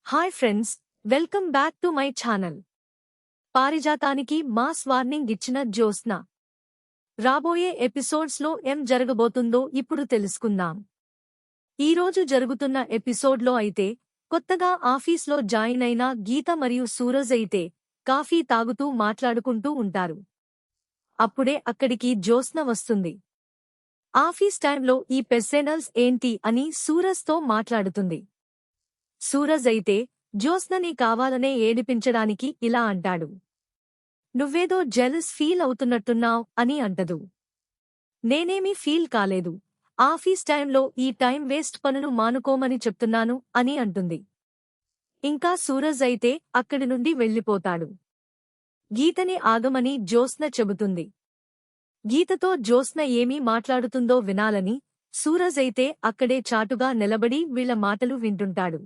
Hi friends, welcome back to my channel. పారిజాతానికి mass warning ఇచ్చిన జ్యోత్స్న. రాబోయే ఎపిసోడ్స్లో ఏం జరగబోతుందో ఇప్పుడు తెలుసుకుందాం. ఈరోజు జరుగుతున్న ఎపిసోడ్లో అయితే కొత్తగా ఆఫీస్లో జాయిన్ అయిన గీత మరియు సూరజ్ అయితే కాఫీ తాగుతూ మాట్లాడుకుంటూ ఉంటారు. అప్పుడే అక్కడికి జ్యోత్స్న వస్తుంది. ఆఫీస్ టైంలో ఈ పెర్సనల్స్ ఏంటి అని సూరజ్తో మాట్లాడుతుంది. సూరజ్ అయితే జ్యోత్స్నని కావాలనే ఏడిపించడానికి ఇలా అంటాడు. నువ్వేదో జెలస్ ఫీల్ అవుతున్నట్టున్నావ్ అని అంటదు. నేనేమీ ఫీల్ కాలేదు. ఆఫీస్ టైంలో ఈ టైం వేస్ట్ పనులు మానుకోమని చెప్తున్నాను అని అంటుంది. ఇంకా సూరజ్ అయితే అక్కడి నుండి వెళ్ళిపోతాడు. గీతని ఆగమని జ్యోత్స్న చెబుతుంది. గీతతో జ్యోత్స్న ఏమీ మాట్లాడుతుందో వినాలని సూరజ్ అయితే అక్కడే చాటుగా నిలబడి వీళ్ల మాటలు వింటుంటాడు.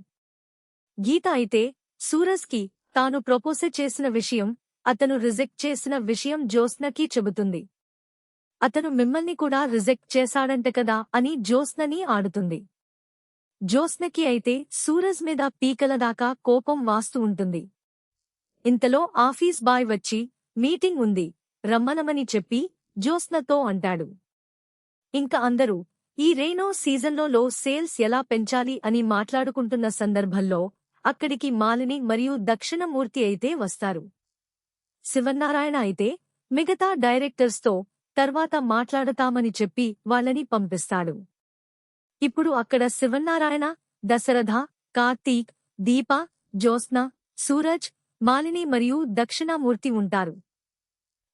గీత అయితే సూరజ్కి తాను ప్రపోజ్ చేసిన విషయం, అతను రిజెక్ట్ చేసిన విషయం జ్యోత్స్నకి చెబుతుంది. అతను మిమ్మల్ని కూడా రిజెక్ట్ చేశాడంట కదా అని జ్యోత్స్నని ఆడుతుంది. జ్యోత్స్నకి అయితే సూరజ్ మీద పీకల దాకా కోపం వాస్తూ ఉంటుంది. ఇంతలో ఆఫీస్ బాయ్ వచ్చి మీటింగ్ ఉంది, రమ్మనమని చెప్పి జ్యోత్స్నతో అంటాడు. ఇంక అందరూ ఈ రేనో సీజన్లో సేల్స్ ఎలా పెంచాలి అని మాట్లాడుకుంటున్న సందర్భంలో అక్కడికి మాలిని మరియు దక్షిణమూర్తి అయితే వస్తారు. శివన్నారాయణ అయితే మిగతా డైరెక్టర్స్తో తర్వాత మాట్లాడతామని చెప్పి వాళ్ళని పంపిస్తాడు. ఇప్పుడు అక్కడ శివన్నారాయణ, దశరథ, కార్తీక్, దీప, జ్యోత్స్న, సూరజ్, మాలిని మరియు దక్షిణామూర్తి ఉంటారు.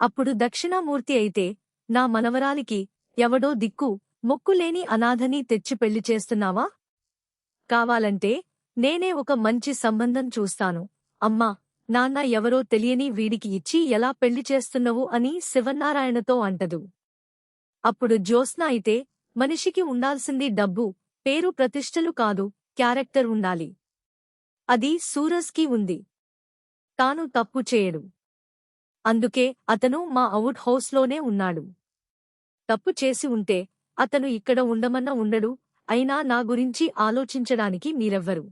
అప్పుడు దక్షిణామూర్తి అయితే నా మనవరాలికి ఎవడో దిక్కు మొక్కులేని అనాథని తెచ్చి పెళ్లి చేస్తున్నావా? కావాలంటే నేనే ఒక మంచి సంబంధం చూస్తాను. అమ్మా, నాన్న ఎవరో తెలియని వీడికి ఇచ్చి ఎలా పెళ్లి చేస్తున్నవు అని శివన్నారాయణతో అంటదు. అప్పుడు జ్యోత్స్న అయితే మనిషికి ఉండాల్సింది డబ్బు, పేరు ప్రతిష్టలు కాదు, క్యారెక్టర్ ఉండాలి. అది సూరజ్కి ఉంది. తాను తప్పు చేయడు. అందుకే అతను మా అవుట్ హౌస్లోనే ఉన్నాడు. తప్పు చేసి ఉంటే అతను ఇక్కడ ఉండమన్న ఉండడు. అయినా నా గురించి ఆలోచించడానికి మీరెవ్వరు.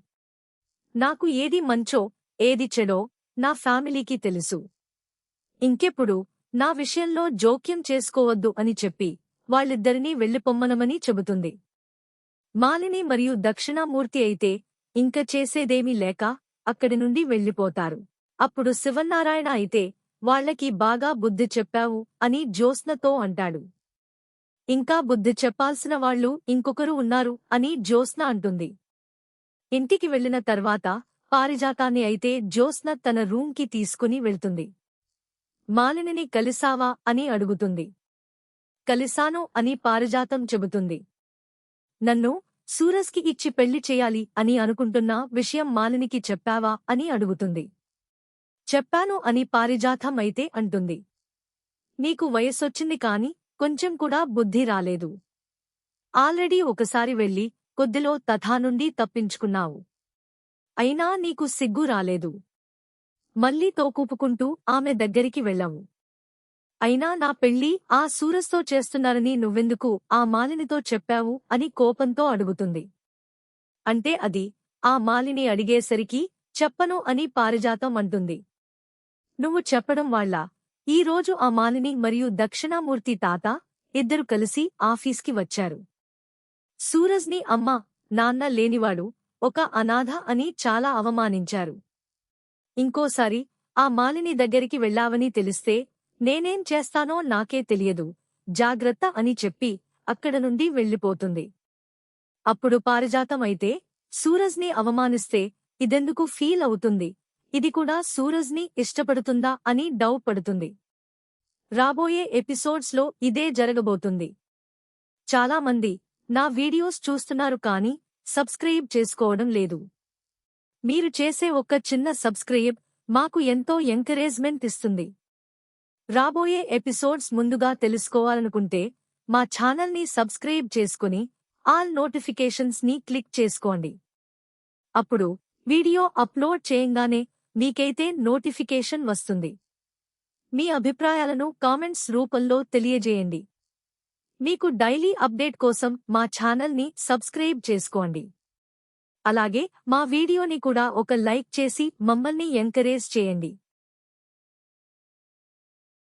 నాకు ఏది మంచో ఏది చెడో నా ఫ్యామిలీకి తెలుసు. ఇంకెప్పుడు నా విషయంలో జోక్యం చేసుకోవద్దు అని చెప్పి వాళ్ళిద్దరినీ వెళ్ళిపొమ్మనమని చెబుతుంది. మాలిని మరియు దక్షిణామూర్తి అయితే ఇంక చేసేదేమీ లేక అక్కడి నుండి వెళ్ళిపోతారు. అప్పుడు శివన్నారాయణ అయితే వాళ్లకి బాగా బుద్ధి చెప్పావు అని జ్యోత్స్నతో అంటాడు. ఇంకా బుద్ధి చెప్పాల్సిన వాళ్ళు ఇంకొకరు ఉన్నారు అని జ్యోత్స్న అంటుంది. ఇంటికి వెళ్లిన తర్వాత పారిజాతాన్ని అయితే జ్యోత్స్న తన రూంకి తీసుకుని వెళ్తుంది. మాలినిని కలిసావా అని అడుగుతుంది. కలిసాను అని పారిజాతం చెబుతుంది. నన్ను సూరజ్కి ఇచ్చి పెళ్లి చేయాలి అని అనుకుంటున్న విషయం మాలినికి చెప్పావా అని అడుగుతుంది. చెప్పాను అని పారిజాతం అయితే అంటుంది. నీకు వయసొచ్చింది కాని కొంచెం కూడా బుద్ధి రాలేదు. ఆల్రెడీ ఒకసారి వెళ్ళి కొద్దిలో తథా నుండి తప్పించుకున్నావు. అయినా నీకు సిగ్గు రాలేదు. మళ్ళీ తోకూపుకుంటూ ఆమె దగ్గరికి వెళ్ళావు. అయినా నా పెళ్లి ఆ సూరజ్తో చేస్తున్నారని నువ్వెందుకు ఆ మాలినితో చెప్పావు అని కోపంతో అడుగుతుంది. అంటే అది ఆ మాలిని అడిగేసరికి చెప్పను అని పారిజాతం అంటుంది. నువ్వు చెప్పడం వాళ్ళ ఈరోజు ఆ మాలిని మరియు దక్షిణామూర్తి తాత ఇద్దరు కలిసి ఆఫీస్కి వచ్చారు. సూరజ్ని అమ్మ, నాన్న లేనివాడు, ఒక అనాథ అని చాలా అవమానించారు. ఇంకోసారి ఆ మాలిని దగ్గరికి వెళ్ళావని తెలిస్తే నేనేం చేస్తానో నాకే తెలియదు, జాగ్రత్త అని చెప్పి అక్కడ నుండి వెళ్ళిపోతుంది. అప్పుడు పారిజాతం అయితే సూరజ్ని అవమానిస్తే ఇదెందుకు ఫీల్ అవుతుంది, ఇది కూడా సూరజ్ని ఇష్టపడుతుందా అని డౌట్ పడుతుంది. రాబోయే ఎపిసోడ్స్లో ఇదే జరగబోతుంది. చాలామంది నా వీడియోస్ చూస్తున్నారు కానీ సబ్స్క్రైబ్ చేసుకోవడం లేదు. మీరు చేసే ఒక చిన్న సబ్స్క్రైబ్ మాకు ఎంతో ఎంకరేజ్మెంట్ ఇస్తుంది. రాబోయే ఎపిసోడ్స్ ముందుగా తెలుసుకోవాలనుకుంటే మా ఛానల్ని సబ్స్క్రైబ్ చేసుకుని ఆల్ నోటిఫికేషన్స్ని క్లిక్ చేసుకోండి. అప్పుడు వీడియో అప్లోడ్ చేయంగానే మీకైతే నోటిఫికేషన్ వస్తుంది. మీ అభిప్రాయాలను కామెంట్స్ రూపంలో తెలియజేయండి. మీకు డైలీ అప్డేట్ కోసం మా ఛానల్ని సబ్స్క్రైబ్ చేసుకోండి. అలాగే మా వీడియోని కూడా ఒక లైక్ చేసి మమ్మల్ని ఎంకరేజ్ చేయండి.